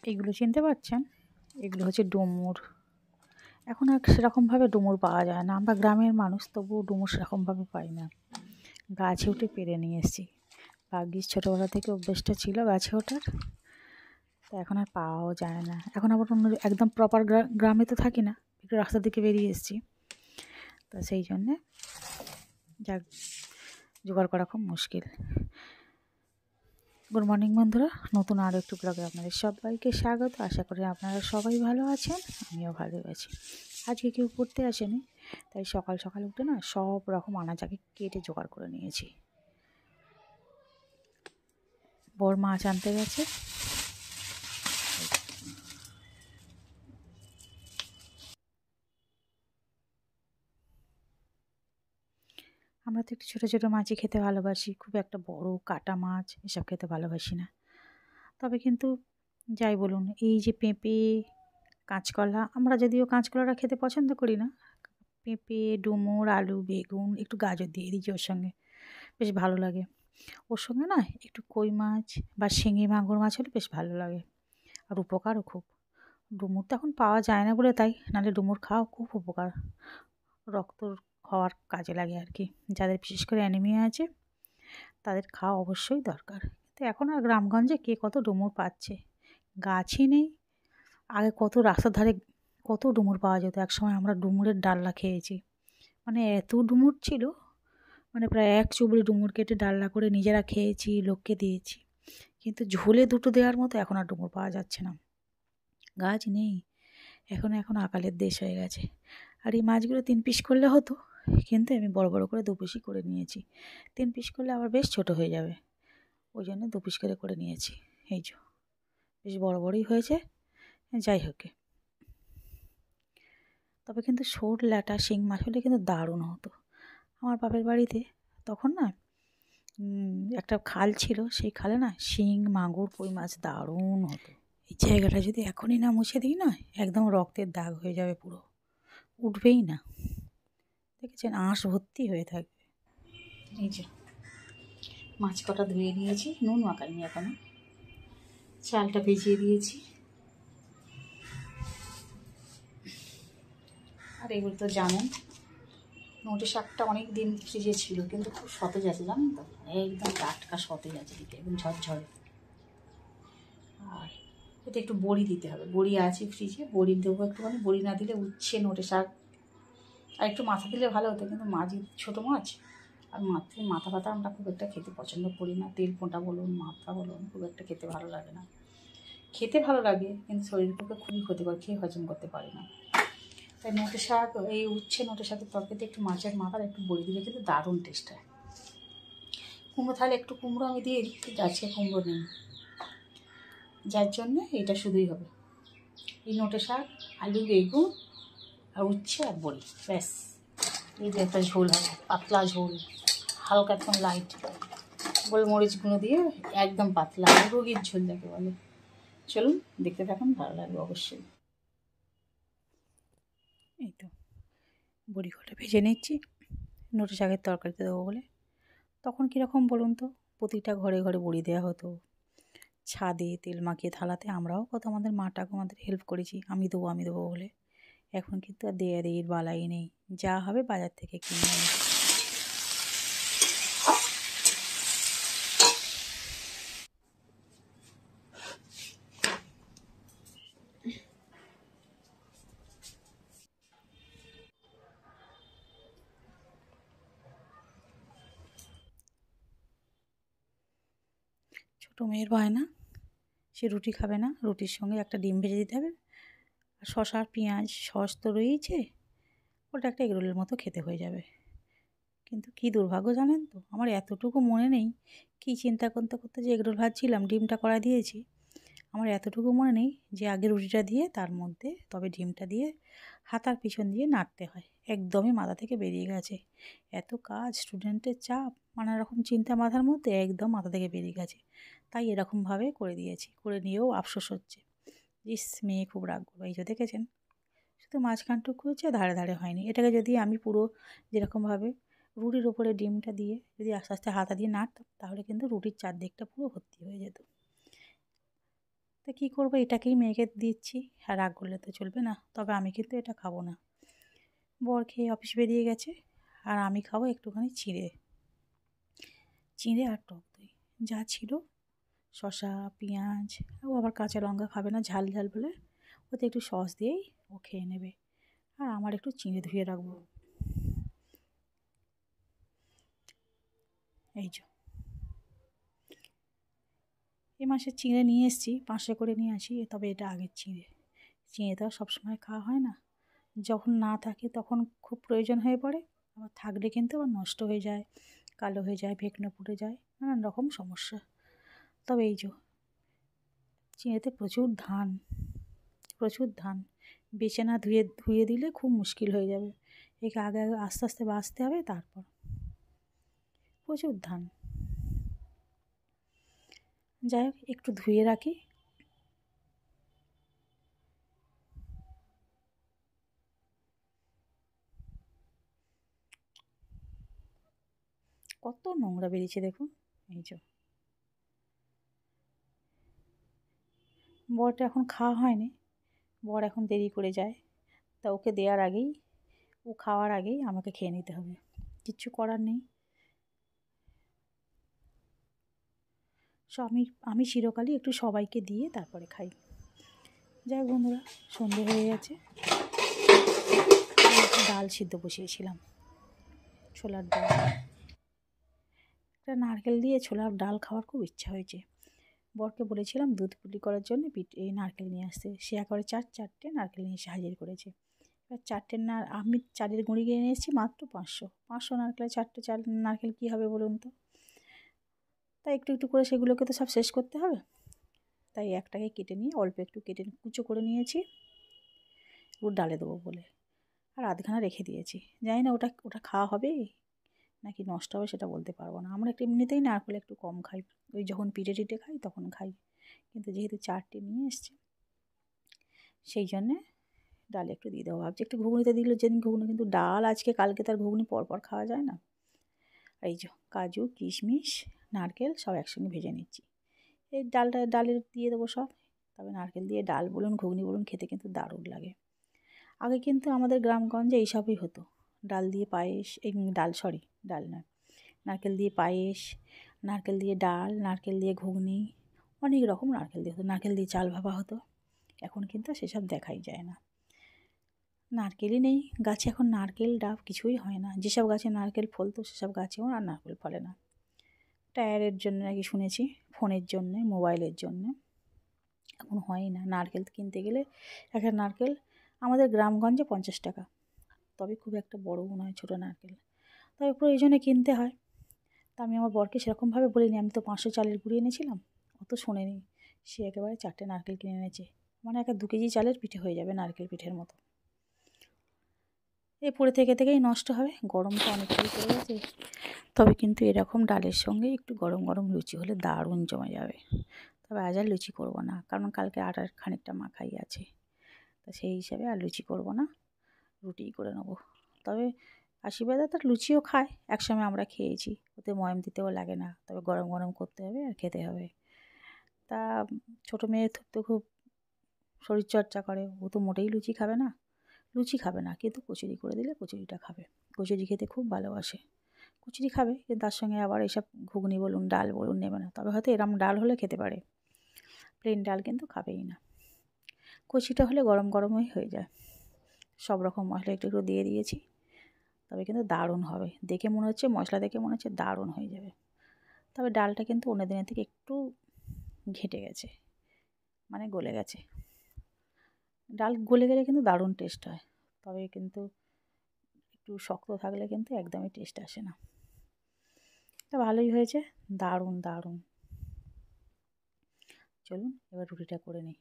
এইগুলো চিনতে পারছেন? এগুলো হচ্ছে ডুমুর। এখন আর সেরকমভাবে ডুমুর পাওয়া যায় না। আমরা গ্রামের মানুষ, তবুও ডুমুর সেরকমভাবে পাই না। গাছে উঠে পেড়ে নিয়ে এসেছি। ভাগ্যিস ছোটোবেলা থেকে অভ্যেসটা ছিল গাছে ওঠার, তো এখন আর পাওয়াও যায় না। এখন আবার অন্য একদম প্রপার গ্রামে তো থাকি না, একটু রাস্তার দিকে বেরিয়ে এসেছি, তো সেই জন্যে যাক জোগাড় করা খুব মুশকিল। গুড মর্নিং বন্ধুরা, নতুন আরও একটু ব্লগে আপনাদের সবাইকে স্বাগত। আশা করি আপনারা সবাই ভালো আছেন, আমিও ভালো আছি। আজকে কেউ পড়তে আসেনি, তাই সকাল সকাল উঠে না সব রকম আনাজাকে কেটে জোগাড় করে নিয়েছি। বড় মাছ আনতে গেছে, আমরা তো একটু ছোটো ছোটো মাছই খেতে ভালোবাসি, খুব একটা বড় কাটা মাছ এসব খেতে ভালোবাসি না। তবে কিন্তু যাই বলুন, এই যে পেঁপে, কাঁচকলা, আমরা যদিও কাঁচকলাটা খেতে পছন্দ করি না, পেঁপে, ডুমুর, আলু, বেগুন, একটু গাজর দিয়ে দিচ্ছি ওর সঙ্গে, বেশ ভালো লাগে। ওর সঙ্গে না একটু কই মাছ বা শিঙি মাগুর মাছ হলে বেশ ভালো লাগে, আর উপকারও খুব। ডুমুর তো এখন পাওয়া যায় না বলে তাই, নাহলে ডুমুর খাওয়া খুব উপকার, রক্ত হওয়ার কাজে লাগে আর কি। যাদের বিশেষ করে অ্যানিমিয়া আছে তাদের খাওয়া অবশ্যই দরকার। তো এখন আর গ্রামগঞ্জে কে কত ডুমুর পাচ্ছে, গাছই নেই। আগে কত রাস্তার ধারে কত ডুমুর পাওয়া যেত, একসময় আমরা ডুমুরের ডালনা খেয়েছি, মানে এত ডুমুর ছিল, মানে প্রায় এক চুবড়ি ডুমুর কেটে ডালনা করে নিজেরা খেয়েছি, লোককে দিয়েছি। কিন্তু ঝোলে দুটো দেওয়ার মতো এখন আর ডুমুর পাওয়া যাচ্ছে না, গাছ নেই। এখন আকালের দেশ হয়ে গেছে। আর এই মাছগুলো 3 পিস করলে হতো, কিন্তু আমি বড় বড় করে 2 পিসই করে নিয়েছি। 3 পিস করলে আবার বেশ ছোট হয়ে যাবে, ওই জন্য 2 পিস করে নিয়েছি। এই যে বেশ বড় বড়ই হয়েছে, যাই হোক। তবে কিন্তু শোল, ল্যাটা, শিং মাছ হলে কিন্তু দারুণ হতো। আমার বাপের বাড়িতে তখন না একটা খাল ছিল, সেই খালে না শিং, মাগুর, কই মাছ দারুণ হতো। এই জায়গাটা যদি এখনই না মুছে দিই না, একদম রক্তের দাগ হয়ে যাবে, পুরো উঠবেই না। দেখেছেন, আঁশ ভর্তি হয়ে থাকবে। এই যে মাছ কটা ধুয়ে নিয়েছি, নুন মাখাইনি এখনো, চালটা ভিজিয়ে দিয়েছি। আর এগুলো তো জানেন, নোটে শাকটা অনেক দিন ফ্রিজে ছিল, কিন্তু খুব সতেজ আছে জানেন তো, একদম টাটকা সতেজ আছে, দিতে একদম ঝরঝরে। আর এতে একটু বড়ি দিতে হবে, বড়ি আছে ফ্রিজে, বড়ি দেবো একটুখানি। বড়ি না দিলে উচ্ছে নোটে শাক, আর একটু মাথা দিলে ভালো হতো, কিন্তু মাছ ছোটো মাছ, আর মাথা ফাথা আমরা খুব একটা খেতে পছন্দ করি না। তেল পোঁটা বলুন, মাথা বলুন, খুব একটা খেতে ভালো লাগে না। খেতে ভালো লাগে কিন্তু শরীরের পক্ষে খুবই ক্ষতিকর, খেয়ে হজম করতে পারি না। তাই নোটে শাক, এই উচ্ছে নোটে শাকের তরকারিতে একটু মাছের মাথার একটু বড়ি দিলে কিন্তু দারুণ টেস্ট হয়। কুমড়ো তাহলে একটু কুমড়ো আমি দিয়ে দিই, কিন্তু আজকে কুমড়ো নেই, যার জন্য এটা শুধুই হবে। এই নোটে শাক, আলু, বেগুন আর উচ্ছে আর বড়ি, ব্যাস। এই যে একটা ঝোল হবে, পাতলা ঝোল, হালকা একদম লাইট, গোলমরিচ গুঁড়ো দিয়ে একদম পাতলা, রোগীর ঝোল যাকে বলে। চলুন দেখতে থাকুন, ভালো লাগবে অবশ্যই। এই তো বড়ি কটা ভেজে নিচ্ছি নোটে শাকের তরকারিতে দেবো বলে। তখন কীরকম বলুন তো, প্রতিটা ঘরে ঘরে বড়ি দেওয়া হতো, ছাদে তেল মাখিয়ে থালাতে। আমরাও কত আমাদের মা ঠাকুমাদের হেল্প করেছি, আমি দেবো বলে। এখন কিন্তু আর দেয়া দেয়ির বালাই নেই, যা হবে বাজার থেকে কিনে আনি। ছোটো মেয়ের বায়না, সে রুটি খাবে না, রুটির সঙ্গে একটা ডিম ভেজে দিতে হবে, আর শসা পেঁয়াজ সস তো রয়েইছে, ওটা একটা এগরোলের মতো খেতে হয়ে যাবে। কিন্তু কী দুর্ভাগ্য জানেন তো, আমার এতটুকু মনে নেই কী চিন্তা করতে করতে যে এগরোল ভাজছিলাম, ডিমটা কড়াই দিয়েছি। আমার এতটুকু মনে নেই যে আগে রুটিটা দিয়ে তার মধ্যে তবে ডিমটা দিয়ে হাতার পিছন দিয়ে নাড়তে হয়, একদমই মাথা থেকে বেরিয়ে গেছে। এত কাজ, স্টুডেন্টের চাপ, নানা রকম চিন্তা মাথার মধ্যে, একদম মাথা থেকে বেরিয়ে গেছে। তাই এরকমভাবে করে দিয়েছি, করে নিয়েও আফসোস হচ্ছে, ইস মেয়ে খুব রাগ করবে। এই যে দেখেছেন, শুধু মাঝখানটুকু হচ্ছে, ধারে ধারে হয়নি। এটাকে যদি আমি পুরো যেরকমভাবে রুটির ওপরে ডিমটা দিয়ে যদি আস্তে আস্তে হাতা দিয়ে নাড়তাম, তাহলে কিন্তু রুটির চারদিকটা পুরো ভর্তি হয়ে যেত। তা কী করবো, এটাকেই মেয়েকে দিচ্ছি। আর রাগ করলে তো চলবে না। তবে আমি কিন্তু এটা খাবো না। বর খেয়ে অফিস বেরিয়ে গেছে, আর আমি খাবো একটুখানি চিঁড়ে আর টক দই যা ছিল। শসা, পেঁয়াজ, ও আবার কাঁচা লঙ্কা খাবে না ঝাল ঝাল বলে, ওতে একটু সস দিয়েই ও খেয়ে নেবে। আর আমার একটু চিঁড়ে ধুয়ে রাখবো। এই যে এ মাসে চিঁড়ে নিয়ে এসেছি, 500 করে নিয়ে আসি। তবে এটা আগের চিঁড়ে তো আর সবসময় খাওয়া হয় না। যখন না থাকে তখন খুব প্রয়োজন হয়ে পড়ে, আবার থাকলে কিন্তু আবার নষ্ট হয়ে যায়, কালো হয়ে যায়, ভেকনো পুড়ে যায়, নানান রকম সমস্যা। তবে এই যে চিঁড়েতে প্রচুর ধান বেছে না ধুয়ে দিলে খুব মুশকিল হয়ে যাবে। একে আগে আগে আস্তে আস্তে বাছতে হবে, তারপর প্রচুর ধান। যাই হোক, একটু ধুয়ে রাখি। কত নোংরা বেরিয়েছে দেখুন। এই যে বরটা এখন খাওয়া হয়নি, বর এখন দেরি করে যায়। তা ওকে দেওয়ার আগেই, ও খাওয়ার আগেই আমাকে খেয়ে নিতে হবে, কিচ্ছু করার নেই। আমি চিরকালই একটু সবাইকে দিয়ে তারপরে খাই। যাই হোক বন্ধুরা, সন্ধে হয়ে গেছে। ডাল সিদ্ধ বসিয়েছিলাম, ছোলার ডাল। একটা নারকেল দিয়ে ছোলার ডাল খাওয়ার খুব ইচ্ছা হয়েছে। বরকে বলেছিলাম দুধ পুলি করার জন্য এই নারকেল নিয়ে আসতে। সে একেবারে চারটে নারকেল নিয়ে এসে হাজির করেছে। এবার আমি চালের গুঁড়ি কিনে নিয়ে এসেছি মাত্র 500 নারকেলে 4টে নারকেল কী হবে বলুন তো। তাই একটু একটু করে সেগুলোকে তো সব শেষ করতে হবে। তাই একটাকে কেটে নিয়ে অল্প একটু কেটে কুচো করে নিয়েছি, ওর ডালে দেবো বলে। আর আধখানা রেখে দিয়েছি। জানি না ওটা ওটা খাওয়া হবে নাকি নষ্ট হবে, সেটা বলতে পারবো না। আমরা একটু এমনিতেই নারকেল একটু কম খাই, ওই যখন পিঠে টিঠে খাই তখন খাই। কিন্তু যেহেতু 4টে নিয়ে এসছে, সেই জন্যে ডাল একটু দিয়ে দেবো ভাবছি। একটু ঘুগনিতে দিল যেদিন ঘুগনি, কিন্তু ডাল আজকে কালকে তার ঘুগনি পরপর খাওয়া যায় না। এই যে কাজু, কিশমিশ, নারকেল সব একসঙ্গে ভেজে নিচ্ছি। এই ডালের দিয়ে দেবো সব। তবে নারকেল দিয়ে ডাল বলুন, ঘুগনি বলুন, খেতে কিন্তু দারুণ লাগে। আগে কিন্তু আমাদের গ্রামগঞ্জে এইসবই হতো। ডাল দিয়ে পায়েস, ডাল নয়, নারকেল দিয়ে পায়েস, নারকেল দিয়ে ডাল, নারকেল দিয়ে ঘুগনি, অনেক রকম নারকেল দিয়ে হতো। নারকেল দিয়ে চাল ভাপা হতো। এখন কিন্তু সেসব দেখাই যায় না। নারকেলই নেই গাছে, এখন নারকেল ডাব কিছুই হয় না। যেসব গাছে নারকেল ফলতো সেসব গাছেও আর নারকেল ফলে না। টায়ারের জন্য নাকি শুনেছি, ফোনের জন্যে, মোবাইলের জন্যে এখন হয়ই না। নারকেল কিনতে গেলে একটা নারকেল আমাদের গ্রামগঞ্জে 50 টাকা, তবে খুব একটা বড়ও নয়, ছোটো নারকেল। তবে প্রয়োজনে কিনতে হয়। তা আমি আমার বরকে সেরকমভাবে বলিনি, আমি তো 500 চালের গুঁড়ি এনেছিলাম, অত শোনেনি। সে একেবারে 4টে নারকেল কিনে এনেছে। মানে 2 কেজি চালের পিঠে হয়ে যাবে, নারকেল পিঠের মতো। এ পড়ে থেকেই নষ্ট হবে। গরমটা অনেকটাই পড়ে গেছে। তবে কিন্তু এরকম ডালের সঙ্গে একটু গরম গরম লুচি হলে দারুণ জমে যাবে। তবে আজ আর লুচি করবো না, কারণ কালকে আটার খানিকটা মাখাই আছে। তা সেই হিসাবে আর লুচি করবো না, রুটিই করে নেবো। তবে আশীর্বাদে তার লুচিও খায়, একসময় আমরা খেয়েছি, ওতে ময়াম দিতেও লাগে না। তবে গরম গরম করতে হবে আর খেতে হবে। তা ছোটো মেয়ে তো খুব শরীরচর্চা করে, ও তো মোটেই লুচি খাবে না। কিন্তু কচুরি করে দিলে কচুরিটা খাবে। কচুরি খেতে খুব ভালোবাসে। কচুরি খাবে, কিন্তু তার সঙ্গে আবার এসব ঘুগনি বলুন, ডাল বলুন নেবে না। তবে হয়তো এরম ডাল হলে খেতে পারে, প্লেন ডাল কিন্তু খাবেই না। কচুরিটা হলে গরম গরমই হয়ে যায়। সব রকম মশলা একটু একটু দিয়ে দিয়েছি, তবে কিন্তু দারুণ হবে। মশলা দেখে মনে হচ্ছে দারুণ হয়ে যাবে। তবে ডালটা কিন্তু অন্য দিনের থেকে একটু ঘেঁটে গেছে, মানে গলে গেছে। ডাল গলে গেলে কিন্তু দারুণ টেস্ট হয়। তবে কিন্তু একটু শক্ত থাকলে কিন্তু একদমই টেস্ট আসে না। তা ভালোই হয়েছে, দারুণ দারুণ। চলুন এবার রুটিটা করে নিই।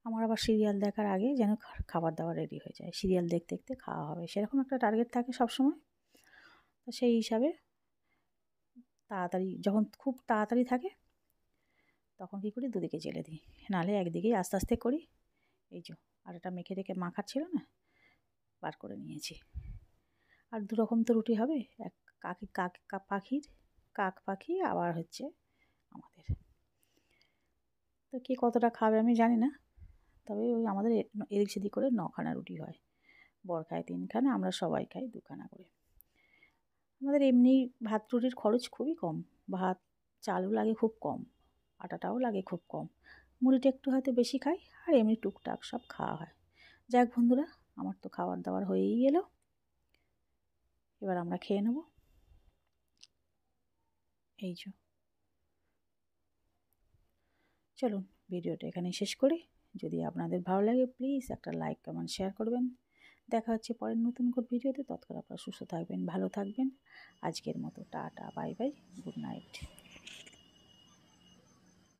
আমার আবার সিরিয়াল দেখার আগে যেন খাবার দাবার রেডি হয়ে যায়। সিরিয়াল দেখতে দেখতে খাওয়া হবে, সেরকম একটা টার্গেট থাকে সবসময়। তো সেই হিসাবে যখন খুব তাড়াতাড়ি থাকে, তখন কী করি, দুদিকে জেলে দিই। নাহলে একদিকেই আস্তে আস্তে করি। এই যে আটাটা মেখে রেখে মাখার ছিল না, বার করে নিয়েছি। আর 2 রকম তো রুটি হবে, এক কাক পাখি, আবার হচ্ছে আমাদের। তো কে কতটা খাবে আমি জানি না, তবে ওই আমাদের এদিক সেদিক করে 9খানা রুটি হয়। বর খায় 3খানা, আমরা সবাই খাই 2খানা করে। আমাদের এমনি ভাত রুটির খরচ খুবই কম। ভাত চালও লাগে খুব কম, আটাটাও লাগে খুব কম, মুড়িটা একটু হয়তো বেশি খাই, আর এমনি টুকটাক সব খাওয়া হয়। যাক বন্ধুরা, আমার তো খাবার দাবার হয়েই এলো, এবার আমরা খেয়ে নেব। এই যে, চলুন ভিডিওটা এখানেই শেষ করি। যদি আপনাদের ভালো লাগে প্লিজ একটা লাইক কমেন্ট শেয়ার করবেন। দেখা হচ্ছে পরের নতুন কোন ভিডিওতে। ততক্ষণ আপনারা সুস্থ থাকবেন, ভালো থাকবেন। আজকের মতো tata, bye bye, good night.